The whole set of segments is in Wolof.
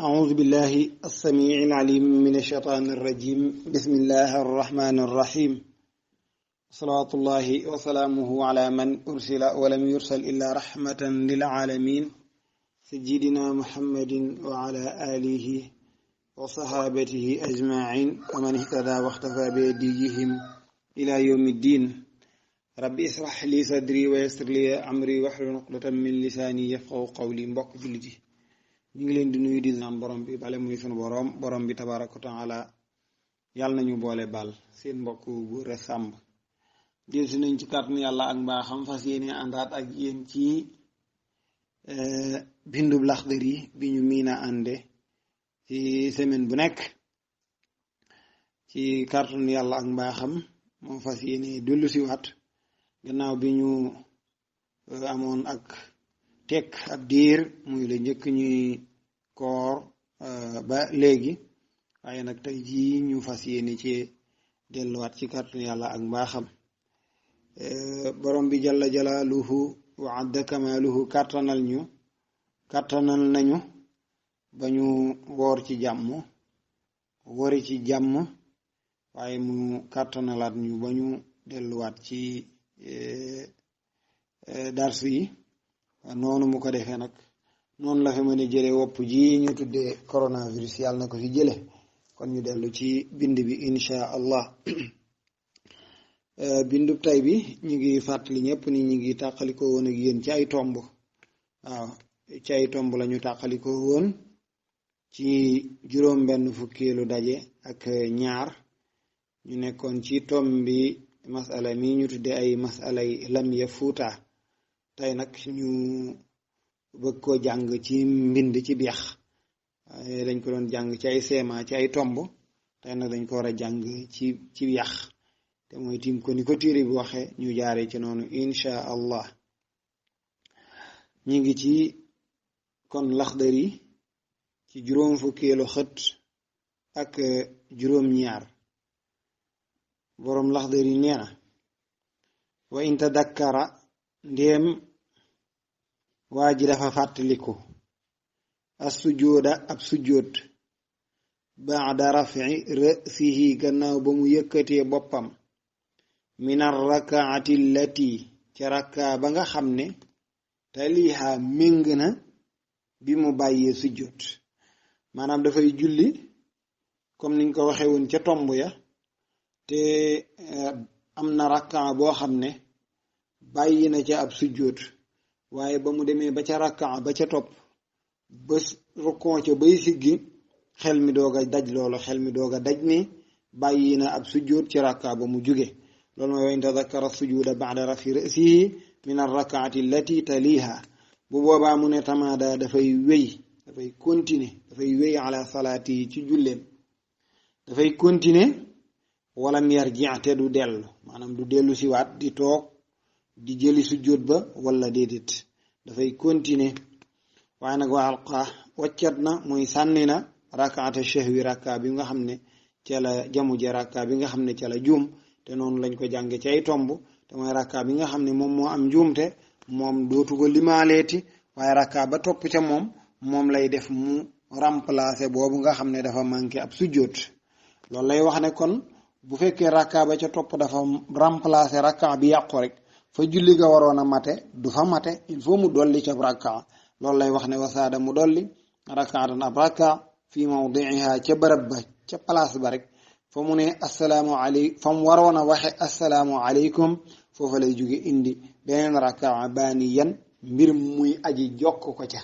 أعوذ بالله السميع العليم من الشيطان الرجيم بسم الله الرحمن الرحيم صلوات الله وسلامه على من أرسل ولم يرسل إلا رحمة للعالمين سيدنا محمد وعلى آله وصحابته أجمعين ومن اهتدى واختفى بهديهم إلى يوم الدين ربي اشرح لي صدري ويسر لي أمري واحلل عقدة من لساني يفقهوا قولي mbokk jullit yi ñu ngi leen di nuyu di naan borom bi bale muy sunu borom bi tabaaraka wa taala yàlla nañu boole bal seen mbokk bu Sàmb dellusi nañ ci kàttanu yàlla ak mbaaxam fas yéene àndaat ak yéen ci bindub Laxdari bi ñu miin a ànde ci semaine bu nekk ci kàttanu yàlla ak mbaaxam moo fas yéene dellusi waat gannaaw bi ñu amoon ak tekk ab diir muy la njëkk ñuy koor ba léegi waaye nag tey jii ñu fas yéene ci delluwaat ci kàttanu yàlla ak mbaaxam borom bi jalla jalaaluhu wa adda kamaaluhu kàttanal nañu ba ñu woor ci jàmm wori ci jàmm waaye mu kàttanalaat ñu ba ñu delluwaat ci dars yi noonu mu ko defee nag noonu la fi mën a jële wopp ji ñu tuddee coronavirus yàlla na ko fi jële kon ñu dellu ci bind bi insha allah bindub tay bi ñu ngi fàttali ñëpp ni ñu ngi tàqalikoo woon ak yéen ci ay tomb waaw ci ay tomb la ñu tàqalikoo woon ci juróom benn fukkeelu daje ak ñaar ñu nekkoon ci tomb bi masala mi ñu tuddee ay masalay lam ya fuuta tey nag ñu bëgg koo jàng ci mbind ci biax dañ ko doon jàng ci ay seema ci ay tomb tey nag dañ ko war a jàng ci biax te mooy tim ko ni ko téere bi waxe ñu jaaree ci noonu insha allah ñi ngi ci kon Laxdari ci juróom fukkeelu xët ak juróom ñaar boroom Laxdari nee na wa in tadakkara ndéem waa ji dafa fàttaliku as sujooda ab sujood baada rafi rasihi gannaaw ba mu yëkkatee boppam min arrakaati allati ca rakka ba nga xam ne taliha méng na bi mu bàyyee sujood maanaam dafay julli comme niñ ko waxee woon ca tomb ya te am na rakka boo xam ne bàyyi na ca ab sujood waaye ba mu demee ba ca rakka ba ca topp ba rukkoo ca bay siggi xel mi doog a daj loolu xel mi doog a daj ni bàyyi na ab sujjóot ci rakka ba mu jóge loolu mooy wa in tadakkara sujuda ba'da rafi ra'sihi min ar-rak'ati allati taliha bu boobaa mu ne tamaada dafay wéy ala salaati yi ci julleem dafay continuer walam yarji' te du dellu maanaam du dellu si waat di toog di jëli sujjóot ba wala déedéet dafay continuer waaye nag waa alqa waccat na muy sànni na rakaata shahwi rakka bi nga xam ne ca la jamu je rakka bi nga xam ne ca la juum te noonu lañ ko jànge ci ay tomb te mooy rakka bi nga xam ne moom moo am njuumte moom dootu ko limaaleeti waaye rakka ba topp ca moom lay def mu remplacer boobu nga xam ne dafa manqué ab sujjóot loolu lay wax ne kon bu fekkee rakka ba ca topp dafa remplacer rakka bi yàqu rek fa julli ga waroon a mate du fa mate il faut mu dolli ca rakka loolu lay wax ne wasaada mu dolli rakkaatan ab rakka fi mawdi'iha ca bërëb ba ca place ba rek fa mu ne assalaamu aleykum fa mu waroon a waxe assalaamu aleykum foofa lay jóge indi beneen rakka baaniyan mbir muy aji jokk ko ca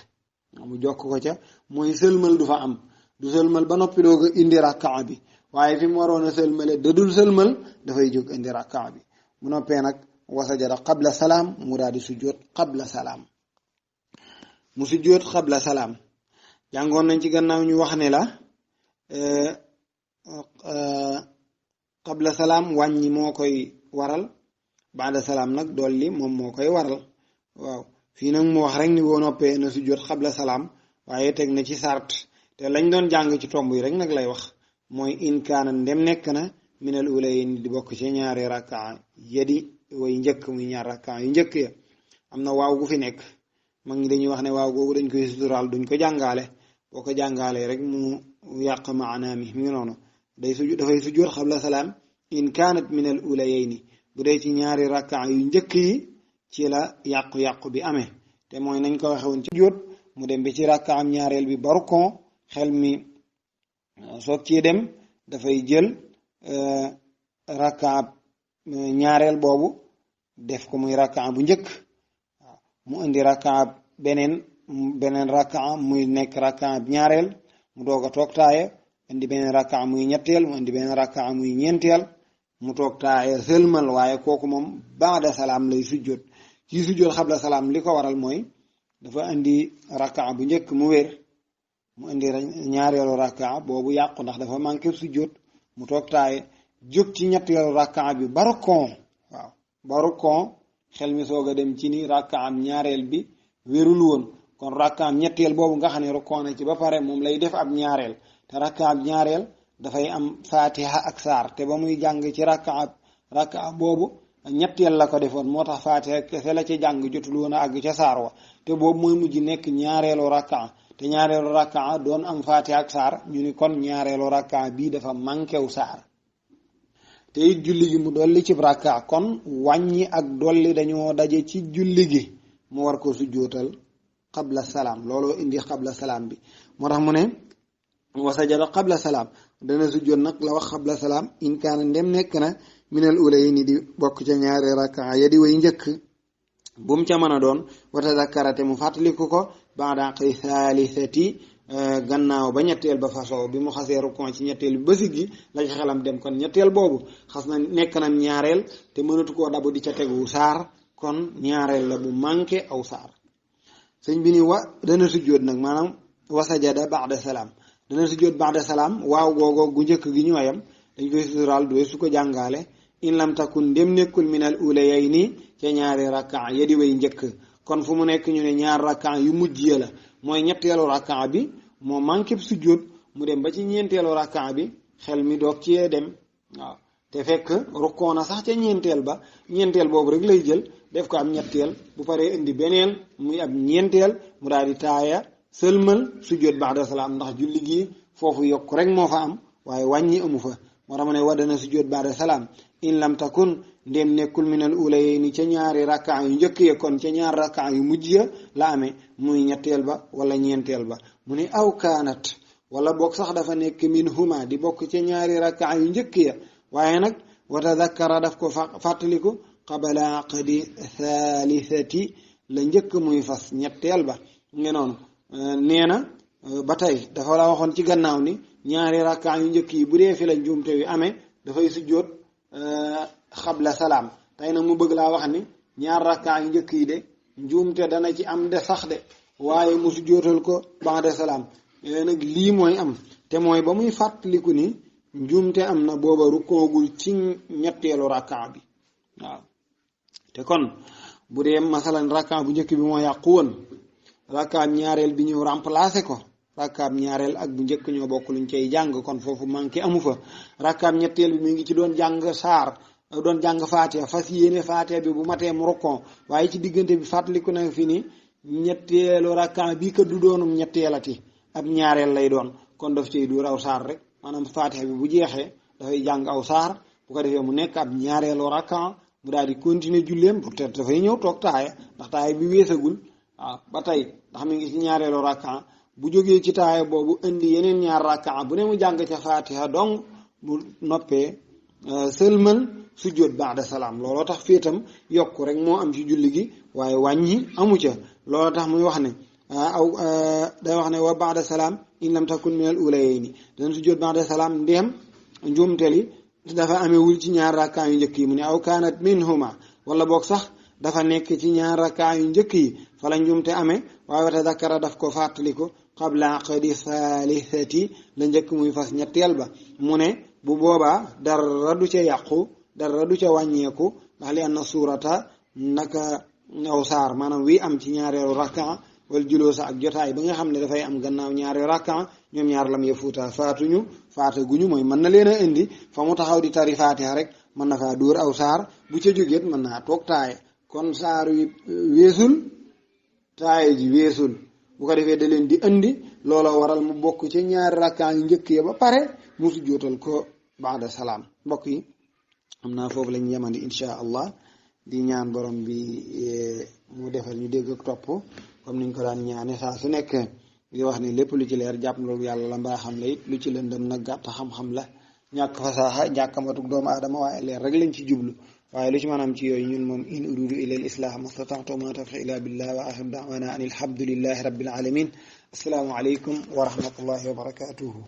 mu jokk ko ca mooy sëlmal du fa am du sëlmal ba noppi doog a indi rakka bi waaye fi mu waroon a sëlmale dadul sëlmal dafay jóg indi rakka bi mu noppee nag wasajada qabla salaam mu daal di sujjóot qabla salaam mu sujjóot qabla salaam jàngoon nañ ci gannaaw ñu wax ne la qabla salaam wàññi moo koy waral baada salaam nag dolli moom moo koy waral waaw fii nag mu wax rek ni boo noppee na sujjóot qabla salaam waaye teg na ci sart te lañ doon jàng ci tomb yi rek nag lay wax mooy in kaana ndem nekk na minal ulayn di bokk ci ñaari rakka yadi way njëkk muy ñaar rakka yu njëkk ya am na waaw gu fi nekk mag ñi dañuy wax ne waaw googu dañ koy suturaal duñ ko jàngaale boo ko jàngalee rek mu yàq maanaa mi ngi noonu dafay sujjóot xabla salaam in kaanat min al ulayayni bu dee ci ñaari rakka yu njëkk yi ci la yàqu-yàqu bi amee te mooy nañ ko waxe woon ci sujjóot mu dem bi ci rakka am ñaareel bi ba rukon xel mi soog ci dem dafay jël rakka ñaareel boobu def ko muy rakka bu njëkk mu indi rakka beneen rakka muy nekk rakka ñaareel mu doog a toog taaya indi beneen rakka muy ñetteel mu indi beneen rakka muy ñeenteel mu toog taaya sëlmal waaye kooku moom baada salaam lay sujjóot ci sujjóot xabla salaam li ko waral mooy dafa indi rakka bu njëkk mu wér mu indi ñaareelu rakka boobu yàqu ndax dafa manqué sujjóot mu toog taaya jóg ci ñetteelu rakka bi ba rukon waaw ba rukon xel mi soog a dem ci ni rakka am ñaareel bi wérul woon kon rakka am ñetteel boobu nga xam ne rukon na ci ba pare moom lay def ab ñaareel te rakka ab ñaareel dafay am fatiha ak saar te ba muy jàng ci rakka boobu ñetteel la ko defoon moo tax fatiha kese la ca jàng jotul woon a àgg ca saar wa te boobu mooy mujj nekk ñaareelu rakka te ñaareelu rakka doon am fatiha ak saar ñu ni kon ñaareelu rakka bii dafa manqué wu saar te it julli gi mu dolli ci rakka kon wàññi ak dolli dañoo daje ci julli gi mu war ko sujjóotal qabla salaam looloo indi qabla salaam bi moo tax mu ne wa sajada qabla salaam dana sujjóot nag la wax qabla salaam in kaana ndem nekk na minal ulayni di bokk ca ñaari rakka ya di way njëkk bu mu ca mën a doon wa tadakkarate mu fàttaliku ko ba'da qi thalithati gannaaw ba ñetteel ba fasoo bi mu xasee rukon ci ñetteel bi ba siggi la ci xelam dem kon ñetteel boobu xas na nekk na ñaareel te mënatu koo dabu di ca tegu saar kon ñaareel la bu manqué aw saar sëñ bi ni dana sujjóot nag maanaam wa sajada ba'da salaam dana sujjóot ba'da salaam waaw googo gu njëkk gi ñooyam dañ koy suturaal doy su ko jàngaale in lam takun ndem nekkul minal ulayayni ca ñaari rakka ya di way njëkk kon fu mu nekk ñu ne ñaar rakka yu mujj ya la mooy ñetteelu rakka bi moo manqué sujjóot mu dem ba ci ñeenteelu rakka bi xel mi doog ci dem waaw te fekk rukkoo na sax ca ñeenteel boobu rek lay jël def ko am ñetteel bu paree indi beneen muy ab ñeenteel mu daal di taaya sëlmal sujjóot ba'da salaam ndax julli gi foofu yokk rek moo fa am waaye wàññi amu fa moo tax mu ne waddana sujjóot ba'da salaam in lam takun ndéem nekkul minal ulayayni ca ñaari rakka yu njëkk ya kon ca ñaar rakka yu mujj ya la amee muy ñetteel ba wala ñeenteel ba mu ne aw kaanat wala boog sax dafa nekk min huma di bokk ca ñaari rakka yu njëkk ya waaye nag wa tadakkara daf ko fàttaliku qabla aqdi thalithati la njëkk muy fas ñetteel ba nge noonu nee na ba tey dafa la waxoon ci gannaaw ni ñaari rakka yu njëkk yi bu dee fi la njuumte wi amee dafay sujjóot xabla salaam tey nag mu bëgg laa wax ni ñaar rakka yu njëkk yi de njuumte dana ci am de sax de waaye mu sujjóotal ko ba'da salaam nag lii mooy am te mooy ba muy fàttaliku ni njuumte am na booba rukkoogul ci ñetteelu rakka bi waaw te kon bu dee masalan rakka bu njëkk bi moo yàqu woon rakkaab ñaareel bi ñëw remplacer ko rakkaab ñaareel ak bu njëkk ñoo bokk luñ cay jàng kon foofu manqué amu fa rakkaab ñetteel bi mu ngi ci doon jàng saar doon jàng faatiha fas yéene faatiha bi bu matee mu rokkon waaye ci diggante bi fàttaliku na fi ni ñetteelu rakkaab bii kat du doonum ñetteelati ab ñaareel lay doon kon daf cay duur aw saar rek maanaam faatiha bi bu jeexee dafay jàng aw saar bu ko defee mu nekk ab ñaareelu rakkaab mu daal di continuer julleem pour te dafay ñëw toog taaya ndax taaya bi weesagul waaw ba tey ndax mi ngi ci ñaareelu rakka bu jógee ci taaya boobu indi yeneen ñaar rakka bu ne mu jàng ca fatiha donc bu noppee sëlmal sujjóot ba'da salaam looloo tax féetam yokku rek moo am ci julli gi waaye wàññi amu ca looloo tax muy wax ne day wax ne wa ba'da salaam in lam takun min al ulayayni dana sujjóot ba'da salaam ndéem njuumteli dafa amewul ci ñaar rakka yu njëkk yi mu ne aw kaanat minhuma wala boog sax dafa nekk ci ñaar rakka yu njëkk yi fa la njuumte amee waaye wa tadakkara daf ko fàttaliku qabla aqdi thalithati la njëkk muy fas ñetteel ba mu ne bu boobaa dara du ca yàqu dara du ca wàññeeku ndax li anna suurata naka aw saar maanaam wi am ci ñaareelu rakka wala juloosa ak jotaay ba nga xam ne dafay am gannaaw ñaari rakka ñoom ñaar lam yafuuta faataguñu mooy mën na leen a indi fa mu taxaw di tari faatiha rek mën na faa dóor aw saar bu ca jógeet mën naa toog taaya kon saar wi weesul taaya ji weesul bu ko defee da leen di andi loola waral mu bokk ci ñaari rakkaa yu njëkk ya ba pare mu sujjootal ko baada salaam. mbokk yi xam naa foofu lañ yemandi insha allah di ñaan borom bi mu defal ñu dégg ak topp comme niñ ko daan ñaane saa su nekk di wax ni lépp lu ci leer jàpp loolu yàlla la mbaa xam la it lu ci lëndëm nag gàtt xam-xam la ñàkk fasaaxa ñàkk matuk doomu aadama waaye leer rek lañ ci jublu waaye lu ci maanaam ci yooyu ñun moom in uridu ila al islah mastata'tu ma tawfiqi illa billah wa axiru da'wana an alhamdulillahi rabbil alamin assalaamu alaykum wa rahmatullahi wa barakatuhu